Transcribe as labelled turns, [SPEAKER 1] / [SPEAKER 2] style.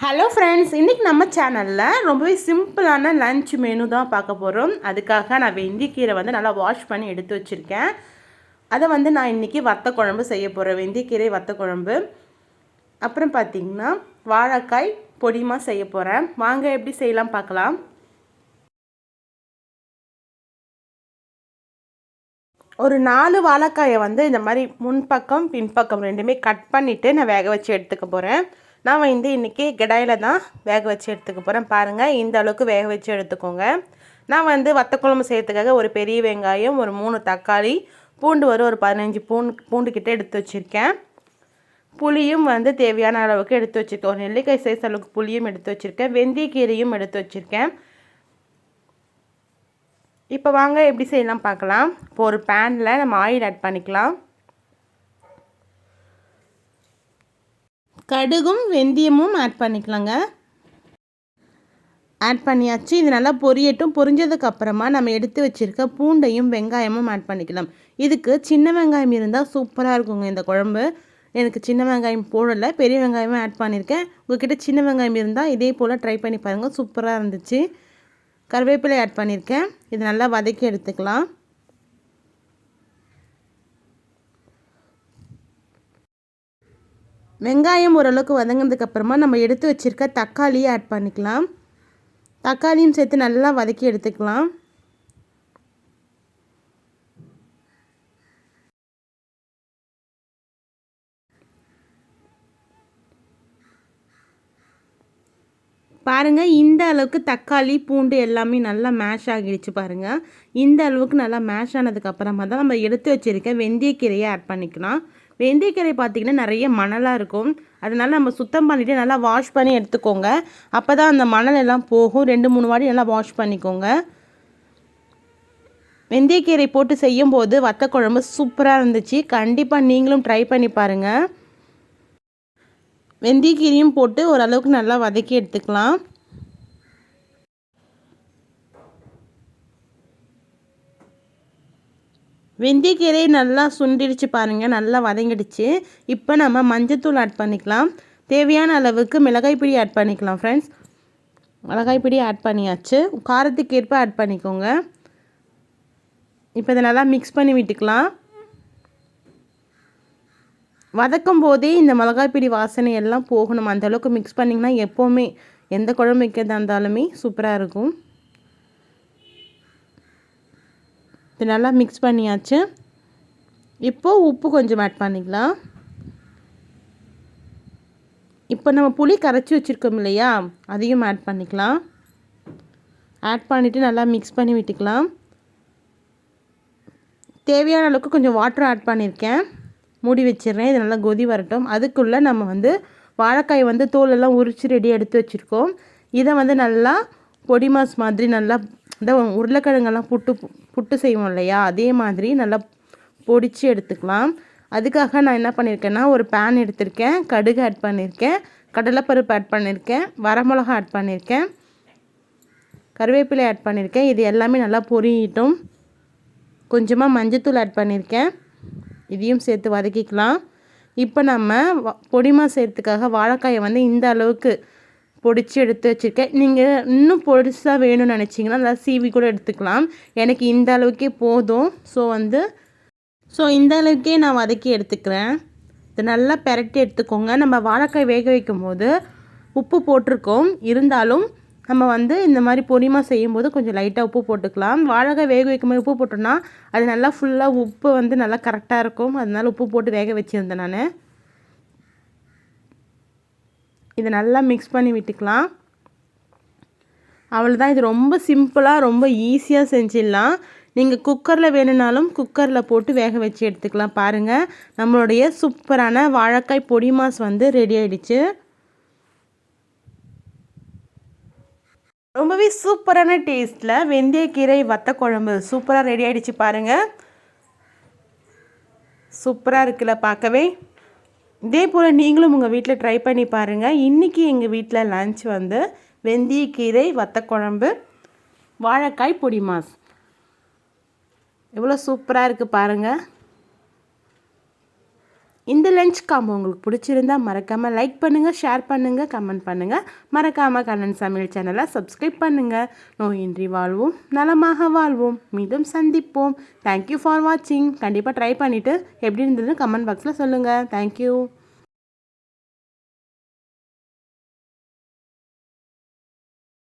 [SPEAKER 1] Hello friends, இன்றைக்கி நம்ம சேனலில் ரொம்பவே சிம்பிளான லன்ச் மெனு தான் பார்க்க போகிறோம். அதுக்காக நான் வெந்தயக்கீரை வந்து நல்லா வாஷ் பண்ணி எடுத்து வச்சுருக்கேன். அதை வந்து நான் இன்றைக்கி வத்த குழம்பு செய்ய போகிறேன். வெந்தயக்கீரை வத்த குழம்பு. அப்புறம் பார்த்திங்கன்னா வாழைக்காய் பொடிமா செய்ய போகிறேன். வாங்க எப்படி செய்யலாம் பார்க்கலாம். ஒரு 4 வாழைக்காயை வந்து இந்த மாதிரி முன்பக்கம் பின்பக்கம் ரெண்டுமே கட் பண்ணிவிட்டு நான் வேக வச்சு எடுத்துக்க போகிறேன். நான் வந்து இன்றைக்கி கடாயில் தான் வேக வச்சு எடுத்துக்க போகிறேன். பாருங்கள், இந்த அளவுக்கு வேக வச்சு எடுத்துக்கோங்க. நான் வந்து வத்தக்குழம்பு செய்யறதுக்காக ஒரு பெரிய வெங்காயம், ஒரு 3 தக்காளி, பூண்டு ஒரு 15 பூண்டு கிட்டே எடுத்து வச்சுருக்கேன். புளியும் வந்து தேவையான அளவுக்கு எடுத்து வச்சுருக்கேன். ஒரு நெல்லிக்காய் சைஸ் அளவுக்கு புளியும் எடுத்து வச்சுருக்கேன். வெந்தயக்கீரையும் எடுத்து வச்சுருக்கேன். இப்போ வாங்க எப்படி செய்யலாம் பார்க்கலாம். இப்போ ஒரு பேனில் நம்ம ஆயில் ஆட் பண்ணிக்கலாம். கடுகும் வெந்தயமும் ஆட் பண்ணிக்கலாங்க. ஆட் பண்ணியாச்சு. இது நல்லா பொரியட்டும். பொரிஞ்சதுக்கப்புறமா நம்ம எடுத்து வச்சுருக்க பூண்டையும் வெங்காயமும் ஆட் பண்ணிக்கலாம். இதுக்கு சின்ன வெங்காயம் இருந்தால் சூப்பராக இருக்குங்க இந்த குழம்பு. எனக்கு சின்ன வெங்காயம் போடலை, பெரிய வெங்காயமும் ஆட் பண்ணியிருக்கேன். உங்கள்கிட்ட சின்ன வெங்காயம் இருந்தால் இதே போல் ட்ரை பண்ணி பாருங்கள், சூப்பராக இருந்துச்சு. கருவேப்பிலை ஆட் பண்ணியிருக்கேன். இது நல்லா வதக்கி எடுத்துக்கலாம். வெங்காயம் ஓரளவுக்கு வதங்கினதுக்கப்புறமா நம்ம எடுத்து வச்சுருக்க தக்காளியை ஆட் பண்ணிக்கலாம். தக்காளியும் சேர்த்து நல்லா வதக்கி எடுத்துக்கலாம். பாருங்கள், இந்த அளவுக்கு தக்காளி பூண்டு எல்லாமே நல்லா மேஷ் ஆகிடுச்சு. பாருங்கள், இந்த அளவுக்கு நல்லா மேஷ் ஆனதுக்கப்புறமா தான் நம்ம எடுத்து வச்சுருக்க வெந்தயக்கீரையை ஆட் பண்ணிக்கலாம். வெந்தயக்கீரை பார்த்திங்கன்னா நிறைய மணலாக இருக்கும். அதனால் நம்ம சுத்தம் பண்ணிவிட்டு நல்லா வாஷ் பண்ணி எடுத்துக்கோங்க. அப்போ தான் அந்த மணல் எல்லாம் போகும். 2-3 வாட்டி நல்லா வாஷ் பண்ணிக்கோங்க. வெந்தயக்கீரை போட்டு செய்யும்போது வத்த குழம்பு சூப்பராக இருந்துச்சு. கண்டிப்பாக நீங்களும் ட்ரை பண்ணி பாருங்கள். வெந்தயக்கீரையும் போட்டு ஓரளவுக்கு நல்லா வதக்கி எடுத்துக்கலாம். வெந்தயக்கீரை நல்லா சுண்டிடுச்சு பாருங்கள், நல்லா வதங்கிடுச்சு. இப்போ நம்ம மஞ்சத்தூள் ஆட் பண்ணிக்கலாம். தேவையான அளவுக்கு மிளகாய் பொடி ஆட் பண்ணிக்கலாம். ஃப்ரெண்ட்ஸ், மிளகாய் பொடி ஆட் பண்ணியாச்சு. காரத்துக்கு ஏற்ப ஆட் பண்ணிக்கோங்க. இப்போ இதை நல்லா மிக்ஸ் பண்ணி விட்டுக்கலாம். வதக்கும் போதே இந்த மிளகாய் பொடி வாசனை எல்லாம் போகணும். அந்தளவுக்கு மிக்ஸ் பண்ணிங்கன்னா எப்போவுமே எந்த குழம்பு வைக்கிறதா இருந்தாலுமே சூப்பராக இருக்கும். இது நல்லா மிக்ஸ் பண்ணியாச்சு. இப்போது உப்பு கொஞ்சம் ஆட் பண்ணிக்கலாம். இப்போ நம்ம புளி கரைச்சி வச்சுருக்கோம் இல்லையா, அதையும் ஆட் பண்ணிக்கலாம். ஆட் பண்ணிவிட்டு நல்லா மிக்ஸ் பண்ணி விட்டுக்கலாம். தேவையான அளவுக்கு கொஞ்சம் வாட்டர் ஆட் பண்ணியிருக்கேன். மூடி வச்சிடுறேன். இது நல்லா கொதி வரட்டும். அதுக்குள்ளே நம்ம வந்து வாழைக்காய் வந்து தோலெல்லாம் உரித்து ரெடி எடுத்து வச்சுருக்கோம். இதை வந்து நல்லா பொடிமாஸ் மாதிரி நல்லா இந்த உருளைக்கிழங்கெல்லாம் புட்டு செய்வோம் இல்லையா, அதே மாதிரி நல்லா பொடிச்சு எடுத்துக்கலாம். அதுக்காக நான் என்ன பண்ணியிருக்கேன்னா, ஒரு பேன் எடுத்திருக்கேன். கடுகு ஆட் பண்ணியிருக்கேன், கடலைப்பருப்பு ஆட் பண்ணியிருக்கேன், வரமிளகா ஆட் பண்ணியிருக்கேன், கருவேப்பிலை ஆட் பண்ணியிருக்கேன். இது எல்லாமே நல்லா பொரியட்டும். கொஞ்சமாக மஞ்சத்தூள் ஆட் பண்ணியிருக்கேன். இதையும் சேர்த்து வதக்கிக்கலாம். இப்போ நம்ம பொடிமா செய்கிறதுக்காக வாழைக்காயை வந்து இந்த அளவுக்கு பொடிச்சு எடுத்து வச்சுருக்கேன். நீங்கள் இன்னும் பொடிசாக வேணும்னு நினச்சிங்கன்னா நல்லா சீவி கூட எடுத்துக்கலாம். எனக்கு இந்த அளவுக்கே போதும். ஸோ இந்த அளவுக்கே நான் வதக்கி எடுத்துக்கிறேன். இது நல்லா பெரட்டி எடுத்துக்கோங்க. நம்ம வாழைக்காய் வேக வைக்கும் போது உப்பு போட்டிருக்கோம். இருந்தாலும் நம்ம வந்து இந்த மாதிரி பொடிமா செய்யும்போது கொஞ்சம் லைட்டாக உப்பு போட்டுக்கலாம். வாழைக்காய் வேக வைக்கும்போது உப்பு போட்டோன்னா அது நல்லா ஃபுல்லாக உப்பு வந்து நல்லா கரெக்டாக இருக்கும். அதனால உப்பு போட்டு வேக வச்சுருந்தேன் நான். இதை நல்லா மிக்ஸ் பண்ணி விட்டுக்கலாம். அவ்வளோதான். இது ரொம்ப சிம்பிளாக ரொம்ப ஈஸியாக செஞ்சிடலாம். நீங்கள் குக்கரில் வேணும்னாலும் குக்கரில் போட்டு வேக வச்சு எடுத்துக்கலாம். பாருங்கள், நம்மளுடைய சூப்பரான வாழைக்காய் பொடிமாஸ் வந்து ரெடி ஆகிடுச்சு. ரொம்பவே சூப்பரான டேஸ்ட்டில் வெந்தயக்கீரை வத்த குழம்பு சூப்பராக ரெடி ஆகிடுச்சு. பாருங்கள், சூப்பராக இருக்குல்ல பார்க்கவே. இதே போல் நீங்களும் உங்கள் வீட்டில் ட்ரை பண்ணி பாருங்கள். இன்றைக்கி எங்கள் வீட்டில் லன்ச் வந்து வெந்தயக்கீரை வத்த குழம்பு வாழைக்காய் பொடிமாஸ். எவ்வளோ சூப்பராக இருக்குது பாருங்கள். இந்த லஞ்ச் காம்போ உங்களுக்கு பிடிச்சிருந்தா மறக்காமல் லைக் பண்ணுங்கள், ஷேர் பண்ணுங்கள், கமெண்ட் பண்ணுங்கள். மறக்காமல் கண்ணன் சமையல் சேனலை சப்ஸ்கிரைப் பண்ணுங்கள். நோயின்றி வாழ்வோம், நலமாக வாழ்வோம், மீண்டும் சந்திப்போம். தேங்க்யூ ஃபார் வாட்சிங். கண்டிப்பாக ட்ரை பண்ணிவிட்டு எப்படி இருந்ததுன்னு கமெண்ட் பாக்ஸில் சொல்லுங்கள். தேங்க்யூ.